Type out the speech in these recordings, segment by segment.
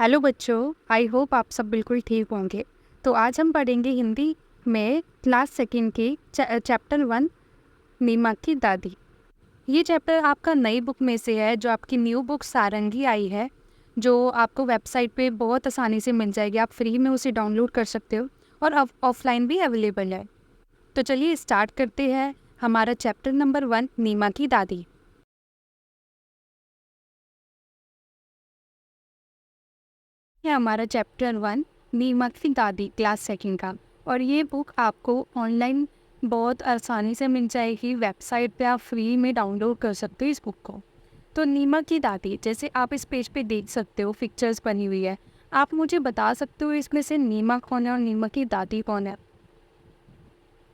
Hello बच्चों, I hope आप सब बिल्कुल ठीक होंगे। तो आज हम पढ़ेंगे हिंदी में क्लास सेकंड के चैप्टर 1 नीमा की दादी। ये चैप्टर आपका नई बुक में से है, जो आपकी न्यू बुक सारंगी आई है, जो आपको वेबसाइट पे बहुत आसानी से मिल जाएगी। आप फ्री में उसे डाउनलोड कर सकते हो और ऑफलाइन भी अवेलेबल है। तो चलिए स्टार्ट करते हैं हमारा चैप्टर नंबर 1 नीमा की दादी। है हमारा चैप्टर 1 नीमा की दादी क्लास सेकंड का। और ये बुक आपको ऑनलाइन बहुत आसानी से मिल जाएगी। वेबसाइट पे आप फ्री में डाउनलोड कर सकते हो इस बुक को। तो नीमा की दादी, जैसे आप इस पेज पे देख सकते हो, पिक्चर्स बनी हुई है। आप मुझे बता सकते हो इसमें से नीमा कौन है और नीमा की दादी कौन है?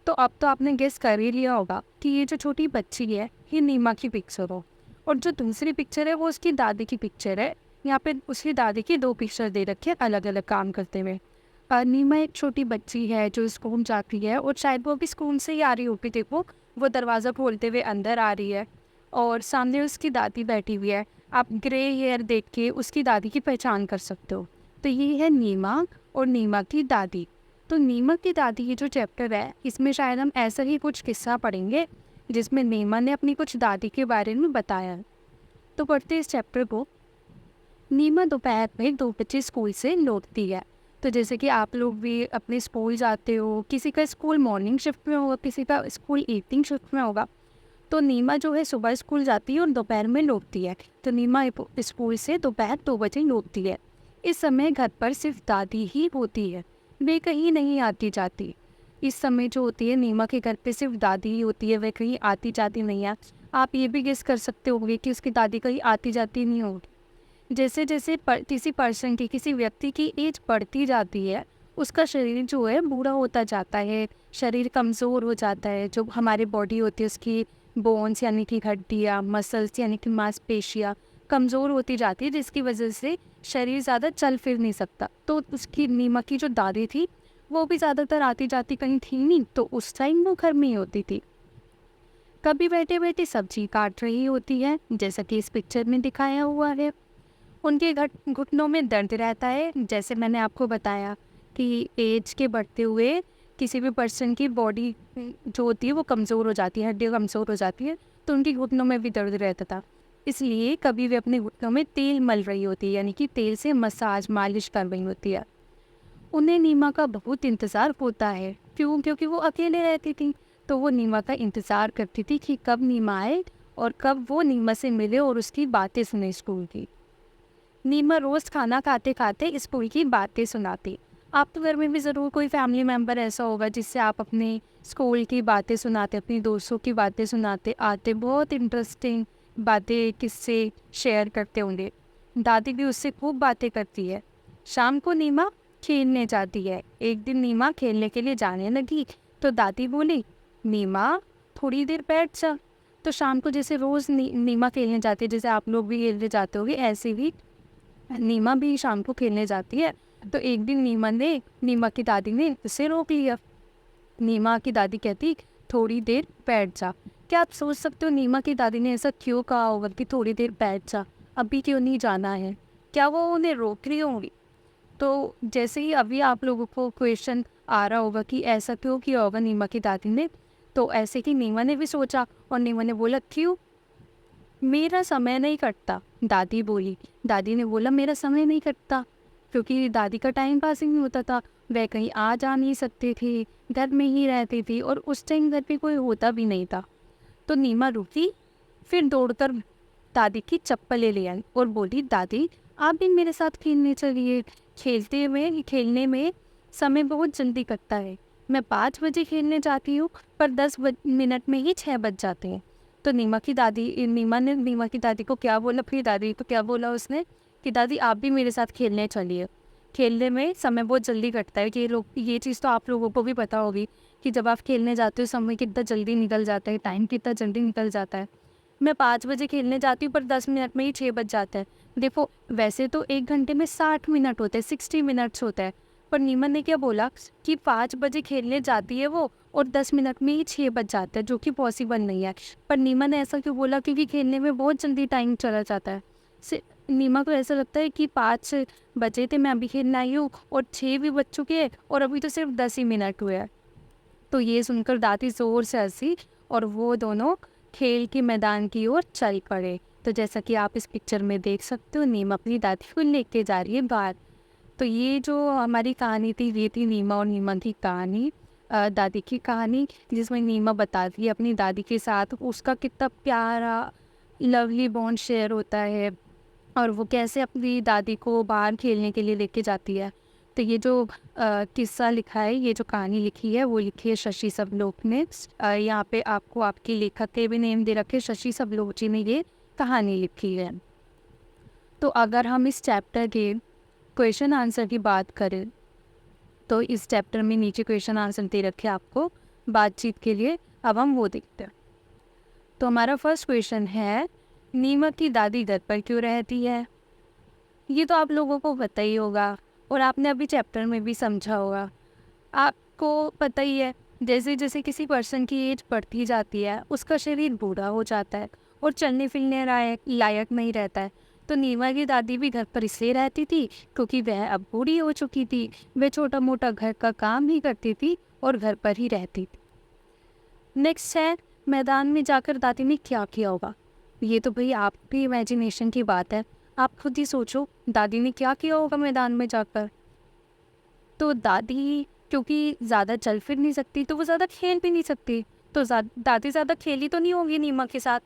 तो अब तो आपने गेस कर ही लिया होगा कि ये जो छोटी बच्ची है ये नीमा की पिक्चर हो, और जो दूसरी पिक्चर है वो उसकी दादी की पिक्चर है। यहाँ पे उसकी दादी की दो पिक्चर दे रखी है अलग अलग काम करते हुए। नीमा एक छोटी बच्ची है जो स्कूल जाती है, और शायद वो अभी स्कूल से ही आ रही होगी। देखो, वो दरवाज़ा खोलते हुए अंदर आ रही है और सामने उसकी दादी बैठी हुई है। आप ग्रे हेयर देख के उसकी दादी की पहचान कर सकते हो। तो ये है नीमा और नीमा की दादी। तो नीमा की दादी ये जो चैप्टर है, इसमें शायद हम ऐसा ही कुछ किस्सा पढ़ेंगे जिसमें नीमा ने अपनी कुछ दादी के बारे में बताया। तो पढ़ते इस चैप्टर को। नीमा दोपहर में 2 बजे स्कूल से लौटती है। तो जैसे कि आप लोग भी अपने स्कूल जाते हो, किसी का स्कूल मॉर्निंग शिफ्ट में होगा, किसी का स्कूल इवनिंग शिफ्ट में होगा। तो नीमा जो है सुबह स्कूल जाती है और दोपहर में लौटती है। तो नीमा स्कूल से दोपहर 2 बजे लौटती है। इस समय घर पर सिर्फ दादी ही होती है, वे कहीं नहीं आती जाती। इस समय जो होती है नीमा के घर पे सिर्फ दादी ही होती है, वे कहीं आती जाती नहीं है। आप ये भी गेस कर सकते होंगे कि उसकी दादी कहीं आती जाती नहीं होगी। जैसे जैसे किसी पर्सन की, किसी व्यक्ति की एज बढ़ती जाती है, उसका शरीर जो है बूढ़ा होता जाता है, शरीर कमज़ोर हो जाता है। जो हमारी बॉडी होती है उसकी बोन्स यानी कि हड्डियाँ, मसल्स यानी कि मांसपेशियाँ कमज़ोर होती जाती है, जिसकी वजह से शरीर ज़्यादा चल फिर नहीं सकता। तो उसकी नीमा की जो दादी थी वो भी ज़्यादातर आती जाती कहीं थी नहीं, तो उस टाइम वो घर में ही होती थी। कभी बैठे बैठे सब्जी काट रही होती है, जैसा कि इस पिक्चर में दिखाया हुआ है। उनके घुटनों में दर्द रहता है। जैसे मैंने आपको बताया कि एज के बढ़ते हुए किसी भी पर्सन की बॉडी जो होती है वो कमज़ोर हो जाती है, हड्डियाँ कमज़ोर हो जाती है, तो उनके घुटनों में भी दर्द रहता था। इसलिए कभी वे अपने घुटनों में तेल मल रही होती है, यानी कि तेल से मसाज मालिश कर रही होती है। उन्हें नीमा का बहुत इंतज़ार होता है। क्यों? क्योंकि वो अकेले रहती थी, तो वो नीमा का इंतज़ार करती थी कि कब नीमा आए और कब वो नीमा से मिले और उसकी बातें सुने स्कूल की। नीमा रोज़ खाना खाते खाते स्कूल की बातें सुनाती। आपके घर में भी ज़रूर कोई फैमिली मेम्बर ऐसा होगा जिससे आप अपने स्कूल की बातें सुनाते, अपनी दोस्तों की बातें सुनाते आते, बहुत इंटरेस्टिंग बातें किस्से शेयर करते होंगे। दादी भी उससे खूब बातें करती है। शाम को नीमा खेलने जाती है। एक दिन नीमा खेलने के लिए जाने लगी तो दादी बोली, नीमा थोड़ी देर बैठ जा। तो शाम को जैसे रोज़ नीमा खेलने जाती है, जैसे आप लोग भी खेलने जाते होगे, ऐसे ही नीमा भी शाम को खेलने जाती है। तो एक दिन नीमा की दादी ने उसे रोक लिया। नीमा की दादी कहती, थोड़ी देर बैठ जा। क्या आप सोच सकते हो नीमा की दादी ने ऐसा क्यों कहा होगा कि थोड़ी देर बैठ जा, अभी क्यों नहीं जाना है? क्या वो उन्हें रोक रही होंगी? तो जैसे ही अभी आप लोगों को क्वेश्चन आ रहा होगा कि ऐसा क्यों किया होगा नीमा की दादी ने, तो ऐसे ही नीमा ने भी सोचा और नीमा ने बोला, क्यों? मेरा समय नहीं कटता, दादी बोली। दादी ने बोला, मेरा समय नहीं कटता, क्योंकि दादी का टाइम पास ही नहीं होता था। वह कहीं आ जा नहीं सकती थी, घर में ही रहती थी, और उस टाइम घर पे कोई होता भी नहीं था। तो नीमा रुकी, फिर दौड़कर दादी की चप्पलें ले आई और बोली, दादी आप भी मेरे साथ खेलने चलिए। खेलने में समय बहुत जल्दी कटता है। मैं 5 बजे खेलने जाती हूँ, पर 10 मिनट में ही 6 बज जाते हैं। तो नीमा ने नीमा की दादी को क्या बोला, फिर दादी को क्या बोला उसने कि दादी आप भी मेरे साथ खेलने चलिए। खेलने में समय बहुत जल्दी कटता है। कि ये चीज़ तो आप लोगों को भी पता होगी कि जब आप खेलने जाते हो समय कितना जल्दी निकल जाता है, टाइम कितना जल्दी निकल जाता है। मैं 5 बजे खेलने जाती हूँ, पर 10 मिनट में ही 6 बज जाता है। देखो, वैसे तो 1 घंटे में 60 मिनट होते हैं, 60 मिनट्स होता है। पर नीमन ने क्या बोला कि 5 बजे खेलने जाती है वो और 10 मिनट में ही 6 बज जाता है, जो कि पॉसिबल नहीं है। पर नीमन ने ऐसा क्यों बोला? क्योंकि खेलने में बहुत जल्दी टाइम चला जाता है। नीमा को ऐसा लगता है कि 5 बजे थे, मैं अभी खेलने आई हूँ और 6 भी बज चुके हैं और अभी तो सिर्फ 10 ही मिनट हुए हैं। तो ये सुनकर दादी ज़ोर से हंसी और वो दोनों खेल के मैदान की ओर चल पड़े। तो जैसा कि आप इस पिक्चर में देख सकते हो, नीमा अपनी दादी को लेके जा रही है बाहर। तो ये जो हमारी कहानी थी, ये थी नीमा और नीमा की कहानी, दादी की कहानी, जिसमें नीमा बताती है अपनी दादी के साथ उसका कितना प्यारा लवली बॉन्ड शेयर होता है और वो कैसे अपनी दादी को बाहर खेलने के लिए लेके जाती है। तो ये जो किस्सा लिखा है, ये जो कहानी लिखी है, वो लिखी है शशि सबलोक ने। यहाँ पे आपको आपके लेखक के भी नेम दे रखे, शशि सबलोक जी ने ये कहानी लिखी है। तो अगर हम इस चैप्टर के क्वेश्चन आंसर की बात करें, तो इस चैप्टर में नीचे क्वेश्चन आंसर दे रखे आपको बातचीत के लिए। अब हम वो देखते हैं। तो हमारा फर्स्ट क्वेश्चन है, नीमा की दादी घर पर क्यों रहती है? ये तो आप लोगों को पता ही होगा और आपने अभी चैप्टर में भी समझा होगा। आपको पता ही है, जैसे जैसे किसी पर्सन की एज बढ़ती जाती है, उसका शरीर बूढ़ा हो जाता है और चलने फिरने लायक नहीं रहता है। तो नीमा की दादी भी घर पर इसलिए रहती थी क्योंकि वह अब बूढ़ी हो चुकी थी। वह छोटा मोटा घर का काम ही करती थी और घर पर ही रहती थी। नेक्स्ट है, मैदान में जाकर दादी ने क्या किया होगा? ये तो भाई आपकी इमेजिनेशन की बात है, आप खुद ही सोचो दादी ने क्या किया होगा मैदान में जाकर। तो दादी क्योंकि ज़्यादा चल फिर नहीं सकती, तो वो ज़्यादा खेल भी नहीं सकती। तो दादी ज़्यादा खेली तो नहीं होगी नीमा के साथ।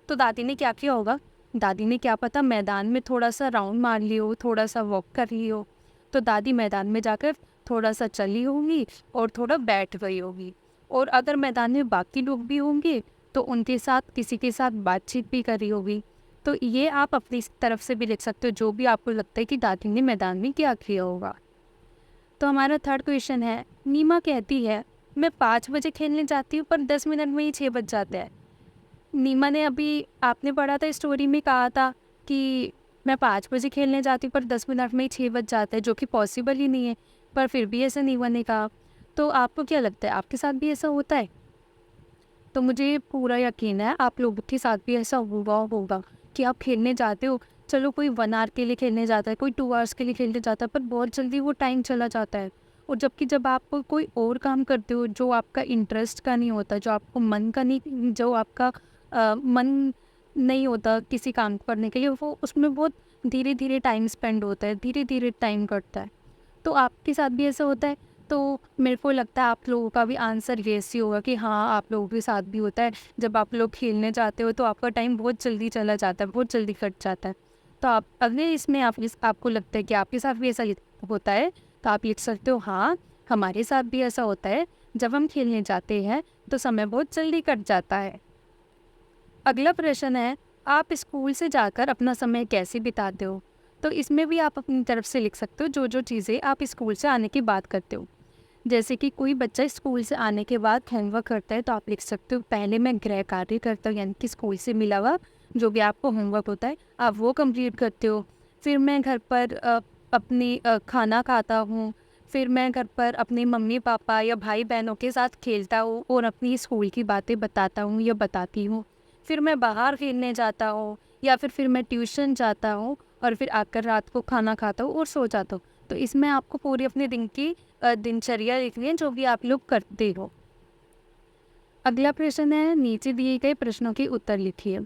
तो दादी ने क्या किया होगा? दादी ने क्या पता मैदान में थोड़ा सा राउंड मार ली हो, थोड़ा सा वॉक कर ली हो। तो दादी मैदान में जाकर थोड़ा सा चली होगी और थोड़ा बैठ गई होगी। और अगर मैदान में बाकी लोग भी होंगे तो उनके साथ किसी के साथ बातचीत भी करी होगी। तो ये आप अपनी तरफ से भी लिख सकते हो, जो भी आपको लगता है कि दादी ने मैदान में क्या किया होगा। तो हमारा थर्ड क्वेश्चन है, नीमा कहती है मैं 5 बजे खेलने जाती हूँ पर 10 मिनट में ही 6 बज जाते हैं। नीमा ने अभी आपने पढ़ा था स्टोरी में, कहा था कि मैं 5 बजे खेलने जाती हूँ पर 10 मिनट में ही 6 बज जाते हैं, जो कि पॉसिबल ही नहीं है। पर फिर भी ऐसा नीमा ने कहा। तो आपको क्या लगता है, आपके साथ भी ऐसा होता है? तो मुझे पूरा यकीन है आप लोगों के साथ भी ऐसा हुआ होगा कि आप खेलने जाते हो, चलो कोई 1 आवर के लिए खेलने जाता है, कोई 2 आवर्स के लिए खेलने जाता है, पर बहुत जल्दी वो टाइम चला जाता है। और जबकि जब आप कोई और काम करते हो जो आपका इंटरेस्ट का नहीं होता, जो आपको मन का नहीं, जो आपका मन नहीं होता किसी काम को करने के लिए, वो उसमें बहुत धीरे धीरे टाइम स्पेंड होता है, धीरे धीरे टाइम कटता है। तो आपके साथ भी ऐसा होता है? तो मेरे को लगता है आप लोगों का भी आंसर येस ही होगा कि हाँ, आप लोगों के साथ भी होता है। जब आप लोग खेलने जाते हो तो आपका टाइम बहुत जल्दी चला जाता है, बहुत जल्दी कट जाता है। तो आप अगर इसमें आपको लगता है कि आपके साथ भी ऐसा होता है, तो आप लिख सकते हो हाँ, हमारे साथ भी ऐसा होता है। जब हम खेलने जाते हैं तो समय बहुत जल्दी कट जाता है। अगला प्रश्न है, आप स्कूल से जाकर अपना समय कैसे बिताते हो? तो इसमें भी आप अपनी तरफ से लिख सकते हो जो जो चीज़ें आप स्कूल से आने के बाद करते हो। जैसे कि कोई बच्चा स्कूल से आने के बाद होमवर्क करता है, तो आप लिख सकते हो पहले मैं गृह कार्य करता हूँ, यानी कि स्कूल से मिला हुआ जो भी आपको होमवर्क होता है आप वो कंप्लीट करते हो। फिर मैं घर पर अपनी खाना खाता हूँ। फिर मैं घर पर अपने मम्मी पापा या भाई बहनों के साथ खेलता हूँ और अपनी स्कूल की बातें बताता हूँ या बताती हूँ। फिर मैं बाहर खेलने जाता हूँ या फिर मैं ट्यूशन जाता हूँ और फिर आकर रात को खाना खाता हूँ और सो जाता हूँ। तो इसमें आपको पूरी अपने दिन की दिनचर्या लिखनी है जो भी आप लोग करते हो। अगला प्रश्न है, नीचे दिए गए प्रश्नों के उत्तर लिखिए।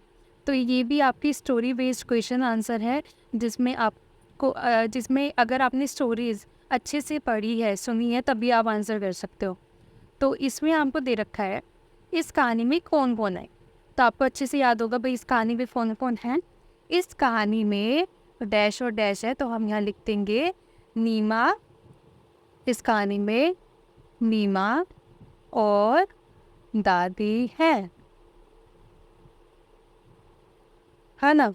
तो ये भी आपकी स्टोरी बेस्ड क्वेश्चन आंसर है, जिसमें अगर आपने स्टोरीज अच्छे से पढ़ी है, सुनी है, तभी आप आंसर कर सकते हो। तो इसमें आपको दे रखा है, इस कहानी में कौन कौन है? तो आपको अच्छे से याद होगा भाई इस कहानी में कौन कौन है। इस कहानी में डैश और डैश है, तो हम यहाँ लिख देंगे नीमा। इस कहानी में नीमा और दादी है ना।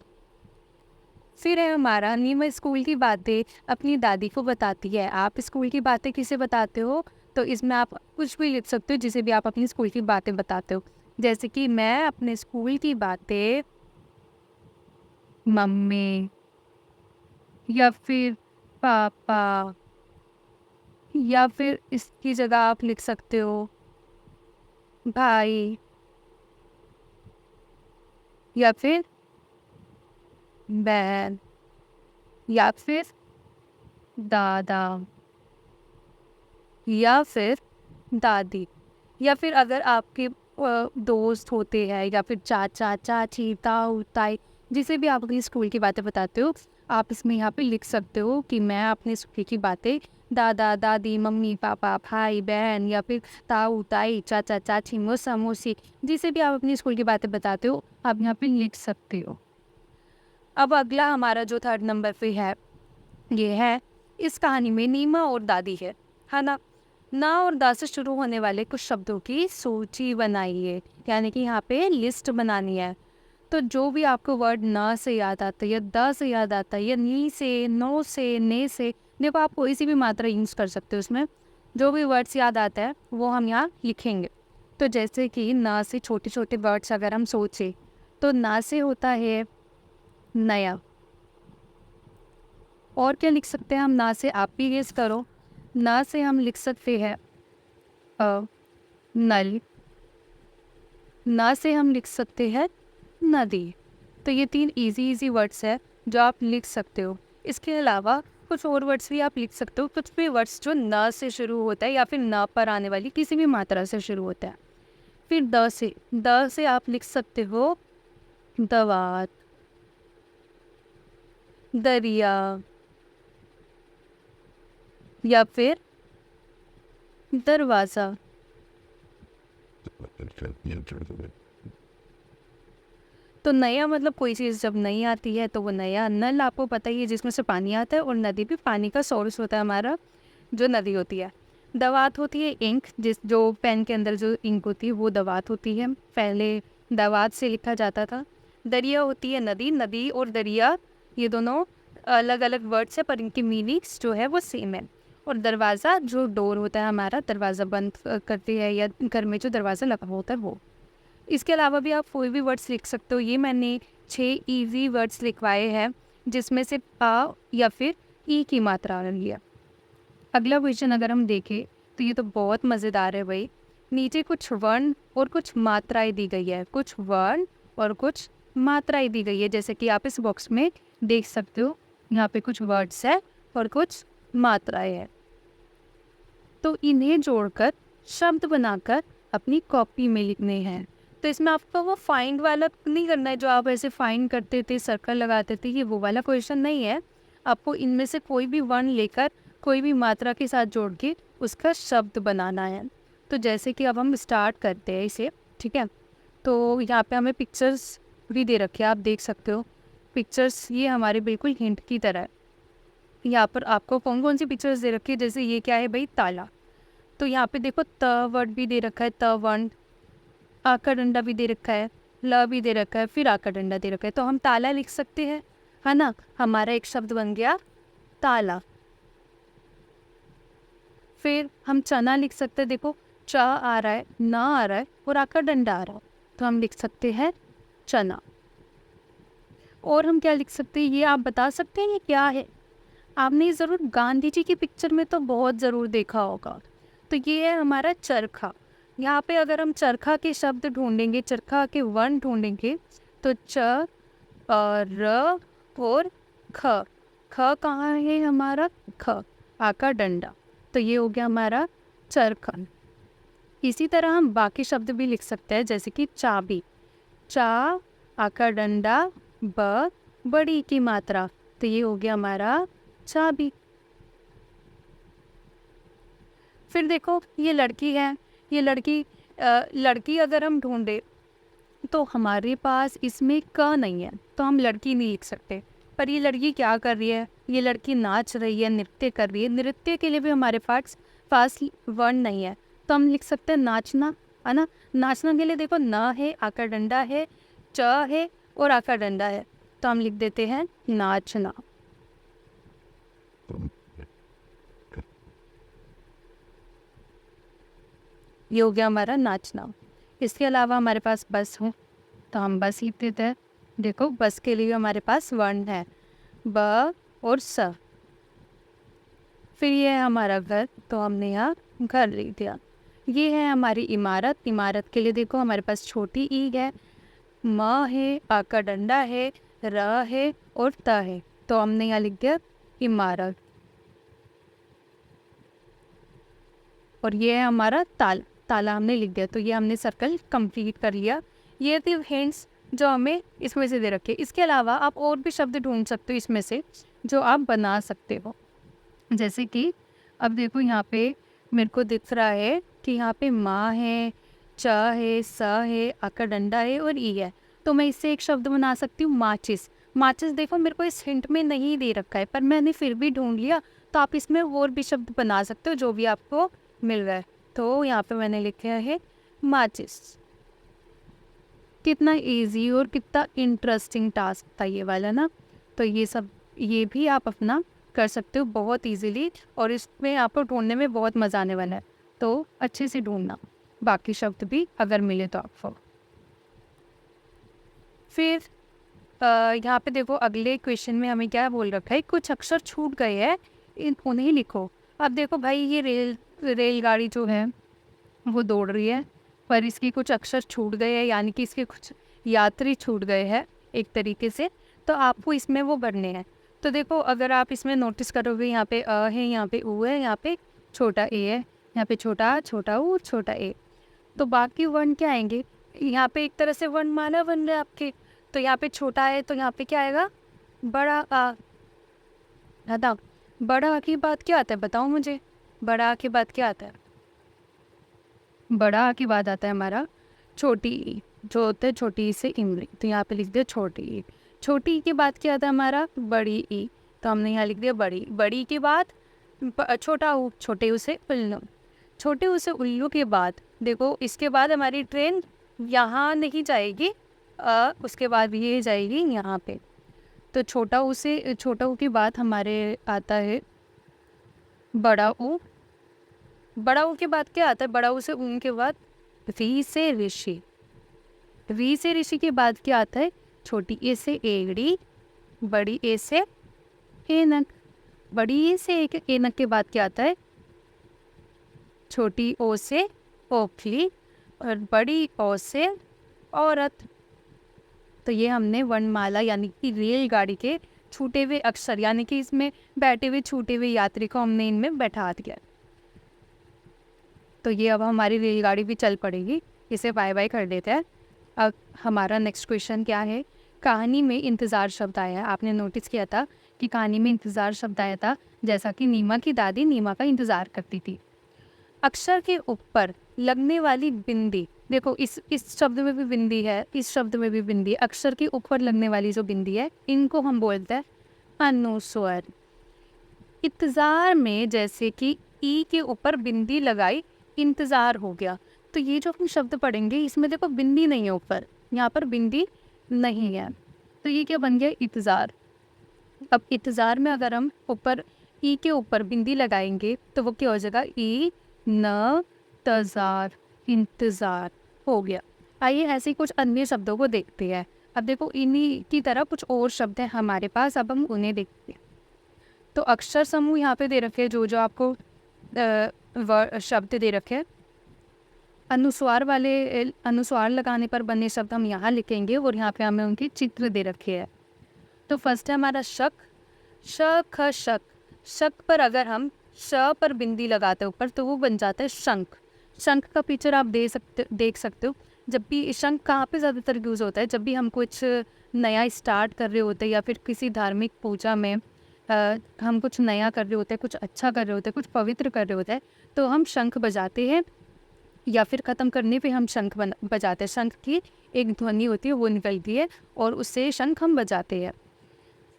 फिर है हमारा, नीमा स्कूल की बातें अपनी दादी को बताती है। आप स्कूल की बातें किसे बताते हो? तो इसमें आप कुछ भी लिख सकते हो जिसे भी आप अपनी स्कूल की बातें बताते हो। जैसे कि मैं अपने स्कूल की बातें मम्मी या फिर पापा, या फिर इसकी जगह आप लिख सकते हो भाई या फिर बहन। या फिर दादा, या फिर दादी, या फिर अगर आपके दोस्त होते हैं या फिर चाचा चाची ताऊ ताई, जिसे भी आप अपनी स्कूल की बातें बताते हो, आप इसमें यहाँ पे लिख सकते हो कि मैं अपने स्कूल की बातें दादा दादी मम्मी पापा भाई बहन या फिर ताऊ ताई चाचा चाची मौसा मौसी, जिसे भी आप अपनी स्कूल की बातें बताते हो, आप यहाँ पे लिख सकते हो। अब अगला हमारा जो थर्ड नंबर पे है, ये है, इस कहानी में नीमा और दादी है ना। ना और दा से शुरू होने वाले कुछ शब्दों की सूची बनाइए, यानी कि यहाँ पे लिस्ट बनानी है। तो जो भी आपको वर्ड ना से याद आता है या द से याद आता है या नी से, नो से, ने से, देखो आप कोई सी भी मात्रा यूज़ कर सकते हो उसमें। जो भी वर्ड्स याद आता है वो हम यहाँ लिखेंगे। तो जैसे कि ना से छोटे छोटे वर्ड्स अगर हम सोचें, तो ना से होता है नया। और क्या लिख सकते हैं हम ना से, आप भी गेस करो। ना से हम लिख सकते हैं नल। ना से हम लिख सकते हैं नदी। तो ये 3 इजी वर्ड्स है जो आप लिख सकते हो। इसके अलावा कुछ और वर्ड्स भी आप लिख सकते हो, कुछ भी वर्ड्स जो न से शुरू होता है या फिर न पर आने वाली किसी भी मात्रा से शुरू होता है। फिर द से आप लिख सकते हो दवात, दरिया, या फिर दरवाज़ा। तो नया मतलब कोई चीज़ जब नई आती है तो वो नया। नल आपको पता ही है जिसमें से पानी आता है, और नदी भी पानी का सोर्स होता है हमारा, जो नदी होती है। दवात होती है इंक, जो पेन के अंदर जो इंक होती है वो दवात होती है, पहले दवात से लिखा जाता था। दरिया होती है नदी। नदी और दरिया ये दोनों अलग अलग वर्ड्स है पर इनकी मीनिंग्स जो है वो सेम है। और दरवाज़ा जो डोर होता है हमारा, दरवाज़ा बंद करती है या घर में जो दरवाज़ा लगा होता है वो। इसके अलावा भी आप कोई भी वर्ड्स लिख सकते हो। ये मैंने 6 इजी वर्ड्स लिखवाए हैं जिसमें से पा या फिर ई की मात्रा आ रही है। अगला क्वेश्चन अगर हम देखें तो ये तो बहुत मज़ेदार है भाई। नीचे कुछ वर्ण और कुछ मात्राएं दी गई है, कुछ वर्ण और कुछ मात्राएं दी गई है, जैसे कि आप इस बॉक्स में देख सकते हो। यहाँ पे कुछ वर्ड्स है और कुछ मात्राएं हैं। तो इन्हें जोड़कर शब्द बनाकर अपनी कॉपी में लिखने हैं। तो इसमें आपको वो फाइंड वाला नहीं करना है जो आप ऐसे फाइंड करते थे, सर्कल लगाते थे, ये वो वाला क्वेश्चन नहीं है। आपको इनमें से कोई भी वर्ण लेकर कोई भी मात्रा के साथ जोड़ के उसका शब्द बनाना है। तो जैसे कि अब हम स्टार्ट करते हैं इसे, ठीक है। तो यहाँ पे हमें पिक्चर्स भी दे रखे हैं, आप देख सकते हो। पिक्चर्स ये हमारे बिल्कुल हिंट की तरह है। यहाँ पर आपको कौन कौन सी पिक्चर्स दे रखी है, जैसे ये क्या है भाई, ताला। तो यहाँ पे देखो त वर्ड भी दे रखा है, त वर्ण। आ का डंडा भी दे रखा है, ल भी दे रखा है, फिर आ का डंडा दे रखा है। तो हम ताला लिख सकते हैं, है ना। हमारा एक शब्द बन गया ताला। फिर हम चना लिख सकते हैं, देखो च आ रहा है, न आ रहा है और आ का डंडा आ रहा है, तो हम लिख सकते हैं चना। और हम क्या लिख सकते हैं, ये आप बता सकते हैं ये क्या है। आपने ज़रूर गांधी जी की पिक्चर में तो बहुत ज़रूर देखा होगा। तो ये है हमारा चरखा। यहाँ पे अगर हम चरखा के शब्द ढूंढेंगे, चरखा के वर्ण ढूंढेंगे, तो च र और ख। ख कहाँ है हमारा, ख, आ का डंडा। तो ये हो गया हमारा चरखा। इसी तरह हम बाकी शब्द भी लिख सकते हैं, जैसे कि चाबी। चा, आ का डंडा, ब, बड़ी की मात्रा, तो ये हो गया हमारा चाबी। फिर देखो ये लड़की है, ये लड़की अगर हम ढूंढे तो हमारे पास इसमें क नहीं है, तो हम लड़की नहीं लिख सकते। पर ये लड़की क्या कर रही है, ये लड़की नाच रही है, नृत्य कर रही है। नृत्य के लिए भी हमारे पास वर्ण नहीं है, तो हम लिख सकते हैं नाचना, है ना। नाचना के लिए देखो न है, आ का डंडा है, च है और आ का डंडा है, तो हम लिख देते हैं नाचना। ये हो गया हमारा नाचना। इसके अलावा हमारे पास बस हो, तो हम बस लिख देते हैं। देखो बस के लिए हमारे पास वर्ण है, ब और स। फिर ये है हमारा घर, तो हमने यहाँ घर लिख दिया। ये है हमारी इमारत। इमारत के लिए देखो हमारे पास छोटी ई है, म है, आ का डंडा है, र है और त है, तो हमने यहाँ लिख दिया इमारत। और ये है हमारा ताला हमने लिख दिया। तो ये हमने सर्कल कंप्लीट कर लिया। ये थे हिंट्स जो हमें इसमें से दे रखे। इसके अलावा आप और भी शब्द ढूंढ सकते हो इसमें से जो आप बना सकते हो। जैसे कि अब देखो यहाँ पे मेरे को दिख रहा है कि यहाँ पे माँ है, च है, स है, आ का डंडा है और ई है। तो मैं इससे एक शब्द बना सकती हूँ माचिस। माचिस देखो मेरे को इस हिंट में नहीं दे रखा है, पर मैंने फिर भी ढूंढ लिया। तो आप इसमें और भी शब्द बना सकते हो जो भी आपको मिल रहा है। तो यहाँ पे मैंने लिखा है माचिस। कितना इजी और कितना इंटरेस्टिंग टास्क था ये वाला ना। तो ये भी आप अपना कर सकते हो बहुत इजीली, और इसमें आपको ढूंढने में बहुत मज़ा आने वाला है। तो अच्छे से ढूंढना बाकी शब्द भी अगर मिले तो आपको। फिर यहाँ पे देखो अगले क्वेश्चन में हमें क्या बोल रखा है, कुछ अक्षर छूट गए हैं उन्हें लिखो। अब देखो भाई ये रेलगाड़ी जो है वो दौड़ रही है, पर इसके कुछ अक्षर छूट गए हैं, यानी कि इसके कुछ यात्री छूट गए हैं एक तरीके से। तो आपको इसमें वो भरने हैं। तो देखो अगर आप इसमें नोटिस करोगे, यहाँ पे अ है, यहाँ पे ऊ है, यहाँ पे छोटा ए है, यहाँ पे छोटा आ, छोटा ऊ, छोटा ए। तो बाकी वर्ण क्या आएंगे, यहाँ पे एक तरह से वर्णमाला बन रहे आपके। तो यहाँ पे छोटा है तो यहाँ पे क्या आएगा, बड़ा आ। बताओ बड़ा आ की बात क्या आता है, बताओ मुझे। बड़ा आ के बाद क्या आता है, बड़ा आ के बाद आता है हमारा छोटी ई, जो होता है छोटी ई से इमली। तो यहाँ पे लिख दिया छोटी ई। छोटी ई के बाद क्या आता है हमारा बड़ी ई। तो हमने यहाँ लिख दिया बड़ी। बड़ी के बाद छोटा ऊ, छोटे ऊ से उल्लू। छोटे ऊ से उल्लू के बाद देखो इसके बाद हमारी ट्रेन यहाँ नहीं जाएगी, उसके बाद ये जाएगी यहाँ पे। तो छोटा ऊ के बाद हमारे आता है बड़ा ऊ। बड़ा ऊ के बाद क्या आता है, बड़ा ऊ से ऊन के बाद री से ऋषि। री से ऋषि के बाद क्या आता है, छोटी ए से एड़ी, बड़ी ए से ऐनक। बड़ी ए से ऐनक के बाद क्या आता है, छोटी ओ से ओखली और बड़ी ओ से औरत। तो ये हमने वर्णमाला यानी कि रेलगाड़ी के छूटे हुए अक्षर, यानी कि इसमें बैठे हुए छूटे हुए यात्री को हमने इनमें बैठा दिया। तो ये अब हमारी रेलगाड़ी भी चल पड़ेगी। इसे बाय बाय कर देते हैं। अब हमारा नेक्स्ट क्वेश्चन क्या है, कहानी में इंतज़ार शब्द आया है। आपने नोटिस किया था कि कहानी में इंतज़ार शब्द आया था, जैसा कि नीमा की दादी नीमा का इंतज़ार करती थी। अक्षर के ऊपर लगने वाली बिंदी, देखो इस शब्द में भी बिंदी है, इस शब्द में भी बिंदी। अक्षर के ऊपर लगने वाली जो बिंदी है इनको हम बोलते हैं अनुस्वर। इंतज़ार में जैसे कि ई के ऊपर बिंदी लगाई, इंतज़ार हो गया। तो ये जो हम शब्द पढ़ेंगे इसमें देखो बिंदी नहीं है ऊपर, यहाँ पर बिंदी नहीं है। तो ये क्या बन गया, इंतज़ार। अब इंतज़ार में अगर हम ऊपर ई के ऊपर बिंदी लगाएंगे तो वो क्या हो जाएगा, ई न तज़ार, इंतज़ार हो गया। आइए ऐसे ही कुछ अन्य शब्दों को देखते हैं। अब देखो इन्हीं की तरह कुछ और शब्द हैं हमारे पास, अब हम उन्हें देखते हैं। तो अक्षर समूह यहाँ पे दे रखे हैं, जो आपको शब्द दे रखे हैं। अनुस्वार लगाने पर बने शब्द हम यहाँ लिखेंगे, और यहाँ पे हमें उनके चित्र दे रखे हैं। तो फर्स्ट है हमारा शक। शक शक। शक पर अगर हम श पर बिंदी लगाते हैं ऊपर तो वो बन जाता है शंख। शंख का पिक्चर आप देख सकते हो। जब भी शंख कहाँ पे ज़्यादातर यूज़ होता है, जब भी हम कुछ नया स्टार्ट कर रहे होते हैं या फिर किसी धार्मिक पूजा में हम कुछ नया कर रहे होते हैं, कुछ अच्छा कर रहे होते हैं, कुछ पवित्र कर रहे होते हैं, तो हम शंख बजाते हैं, या फिर ख़त्म करने पे हम शंख बजाते हैं। शंख की एक ध्वनि होती है वो निकलती है और उससे शंख हम बजाते हैं।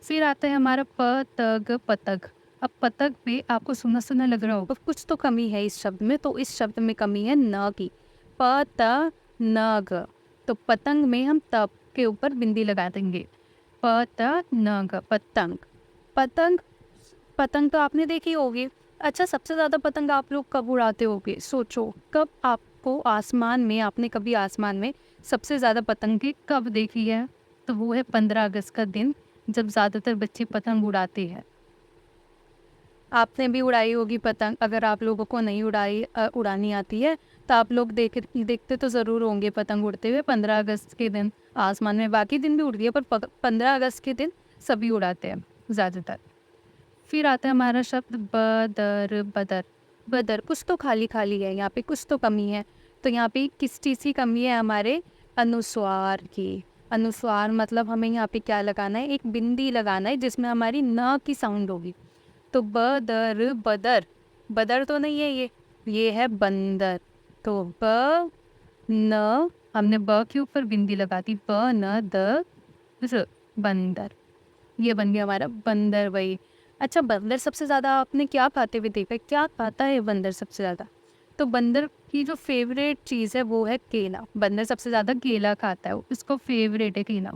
फिर आता है हमारा पतग। पतग। अब पतग पे आपको सुना सुना लग रहा होगा, कुछ तो कमी है इस शब्द में। तो इस शब्द में कमी है न की, पतंग। तो पतंग में हम तब के ऊपर बिंदी लगा देंगे, पतंग। पतंग। पतंग। पतंग तो आपने देखी होगी। अच्छा, सबसे ज़्यादा पतंग आप लोग कब उड़ाते होगे, सोचो कब आपको आसमान में, आपने कभी आसमान में सबसे ज़्यादा पतंगे कब देखी है? तो वो है 15 अगस्त का दिन, जब ज़्यादातर बच्चे पतंग उड़ाते हैं। आपने भी उड़ाई होगी पतंग। अगर आप लोगों को नहीं उड़ानी आती है तो आप लोग देखते तो ज़रूर होंगे पतंग उड़ते हुए 15 अगस्त के दिन आसमान में। बाकी दिन भी उड़ती है पर 15 अगस्त के दिन सभी उड़ाते हैं। ज़्यादातर। फिर आता है हमारा शब्द बदर, बदर। बदर कुछ तो खाली-खाली है, यहाँ पे कुछ तो कमी है। तो यहाँ पे किस चीज़ की कमी है? हमारे अनुस्वार की। अनुस्वार मतलब हमें यहाँ पे क्या लगाना है? एक बिंदी लगाना है जिसमें हमारी न की साउंड होगी। तो बदर, बदर। बदर तो नहीं है ये है बंदर। तो ब न हमने ब के ऊपर बिंदी लगा दी, ब न द र बंदर। ये बन गया हमारा बंदर वही। अच्छा, बंदर सबसे ज़्यादा आपने क्या खाते हुए देखा है? क्या खाता है बंदर सबसे ज़्यादा? तो बंदर की जो फ़ेवरेट चीज़ है वो है केला। बंदर सबसे ज़्यादा केला खाता है, उसको फ़ेवरेट है केला।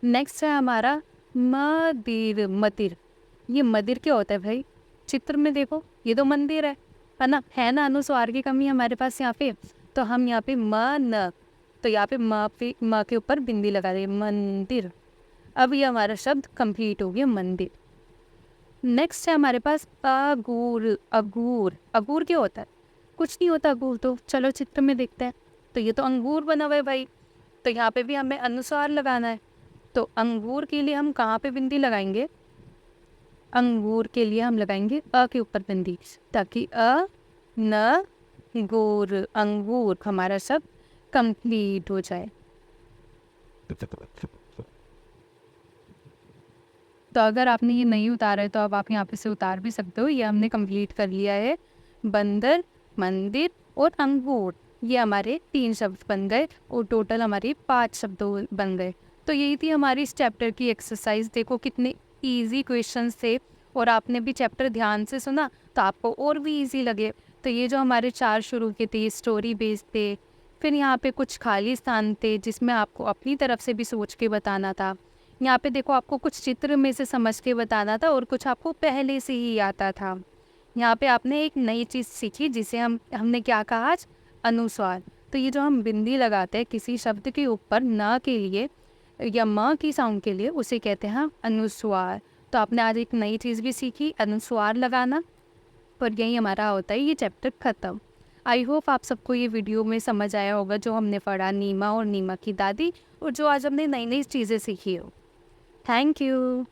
नेक्स्ट है हमारा मदिर, मदिर। ये मदिर क्या होता है भाई? चित्र में देखो, ये तो मंदिर है ना? है ना? अनुस्वार की कमी हमारे पास यहाँ पे। तो हम यहाँ पे म न, तो यहाँ पे म के ऊपर बिंदी लगा दें, मंदिर। अब ये हमारा शब्द कंप्लीट हो गया, मंदिर। नेक्स्ट है हमारे पास अगूर, अगूर। अगूर क्या होता है? कुछ नहीं होता अगूर तो। चलो चित्र में देखते हैं। तो ये तो अंगूर बना हुआ है भाई। तो यहाँ पे भी हमें अनुस्वार लगाना है। तो अंगूर के लिए हम कहाँ पे बिंदी लगाएंगे? अंगूर के लिए हम लगाएंगे अ के ऊपर बिंदी, ताकि अ न गूर, अंगूर हमारा शब्द कंप्लीट हो जाए। तो अगर आपने ये नहीं उतारा है तो अब आप यहाँ पे से उतार भी सकते हो। ये हमने कंप्लीट कर लिया है। बंदर, मंदिर और अंगूर, ये हमारे 3 शब्द बन गए और टोटल हमारे 5 शब्द बन गए। तो यही थी हमारी इस चैप्टर की एक्सरसाइज। देखो कितने इजी क्वेश्चंस थे, और आपने भी चैप्टर ध्यान से सुना तो आपको और भी इजी लगे। तो ये जो हमारे 4 शुरू के थे, स्टोरी बेस्ड थे, फिर यहाँ पे कुछ खाली स्थान थे जिसमें आपको अपनी तरफ से भी सोच के बताना था। यहाँ पे देखो आपको कुछ चित्र में से समझ के बताना था और कुछ आपको पहले से ही आता था। यहाँ पे आपने एक नई चीज़ सीखी जिसे हमने क्या कहा आज? अनुस्वार। तो ये जो हम बिंदी लगाते हैं किसी शब्द के ऊपर न के लिए या म की साउंड के लिए, उसे कहते हैं हम अनुस्वार। तो आपने आज एक नई चीज़ भी सीखी, अनुस्वार लगाना। और यही हमारा होता है ये चैप्टर ख़त्म। आई होप आप सबको ये वीडियो में समझ आया होगा जो हमने पढ़ा नीमा और नीमा की दादी, और जो आज हमने नई नई चीज़ें सीखी हो। Thank you.